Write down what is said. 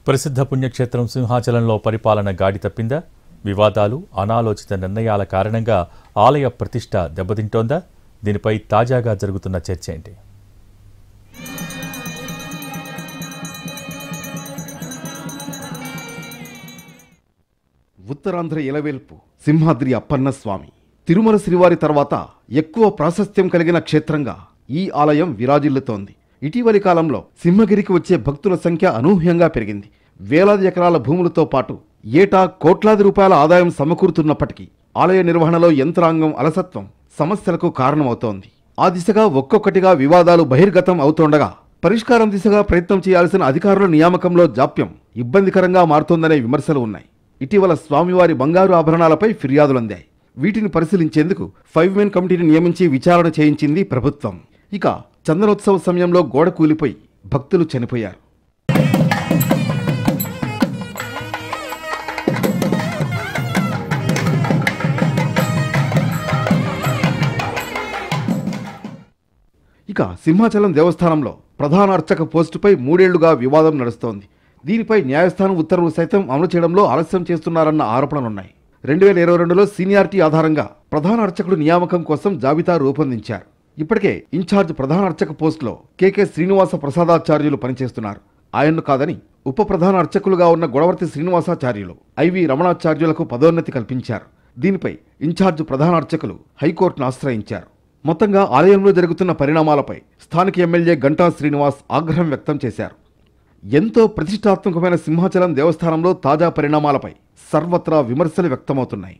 ప్రసిద్ధ పుణ్యక్షేత్రం సింహాచలంలో పరిపాలన గాడి తప్పిందా? వివాదాలు, అనాలోచిత నిర్ణయాల కారణంగా ఆలయ ప్రతిష్ఠ దెబ్బతింటోందా? దీనిపై తాజాగా జరుగుతున్న చర్చ ఏంటి? ఉత్తరాంధ్ర ఇలవేల్పు సింహాద్రి అప్పన్న స్వామి తిరుమల శ్రీవారి తర్వాత ఎక్కువ ప్రాశస్త్యం కలిగిన క్షేత్రంగా ఈ ఆలయం విరాజిల్లుతోంది. ఇటీవలి కాలంలో సింహగిరికి వచ్చే భక్తుల సంఖ్య అనూహ్యంగా పెరిగింది. వేలాది ఎకరాల భూములతో పాటు ఏటా కోట్లాది రూపాయల ఆదాయం సమకూరుతున్నప్పటికీ ఆలయ నిర్వహణలో యంత్రాంగం అలసత్వం సమస్యలకు కారణమవుతోంది. ఆ దిశగా ఒక్కొక్కటిగా వివాదాలు బహిర్గతం అవుతోండగా పరిష్కారం దిశగా ప్రయత్నం చేయాల్సిన అధికారుల నియామకంలో జాప్యం ఇబ్బందికరంగా మారుతోందనే విమర్శలు ఉన్నాయి. ఇటీవల స్వామివారి బంగారు ఆభరణాలపై ఫిర్యాదులందాయి. వీటిని పరిశీలించేందుకు 5 మెన్ కమిటీని నియమించి విచారణ చేయించింది ప్రభుత్వం. ఇక చందనోత్సవ సమయంలో గోడ కూలిపోయి భక్తులు చనిపోయారు. ఇక సింహాచలం దేవస్థానంలో ప్రధాన అర్చక పోస్టుపై 3 ఏళ్లుగా వివాదం నడుస్తోంది. దీనిపై న్యాయస్థానం ఉత్తర్వులు సైతం అమలు చేయడంలో ఆలస్యం చేస్తున్నారన్న ఆరోపణలున్నాయి. 2022లో సీనియారిటీ ఆధారంగా ప్రధాన అర్చకుడు నియామకం కోసం జాబితా రూపొందించారు. ఇప్పటికే ఇన్ఛార్జ్ ప్రధాన అర్చక పోస్టులో కె శ్రీనివాస ప్రసాదాచార్యులు పనిచేస్తున్నారు. ఆయన్ను కాదని ఉప ప్రధాన అర్చకులుగా ఉన్న గొడవర్తి శ్రీనివాసాచార్యులు, ఐవి రమణాచార్యులకు పదోన్నతి కల్పించారు. దీనిపై ఇన్ఛార్జ్ ప్రధాన అర్చకులు హైకోర్టును ఆశ్రయించారు. మొత్తంగా ఆలయంలో జరుగుతున్న పరిణామాలపై స్థానిక ఎమ్మెల్యే గంటా శ్రీనివాస్ ఆగ్రహం వ్యక్తం చేశారు. ఎంతో ప్రతిష్టాత్మకమైన సింహాచలం దేవస్థానంలో తాజా పరిణామాలపై సర్వత్రా విమర్శలు వ్యక్తమవుతున్నాయి.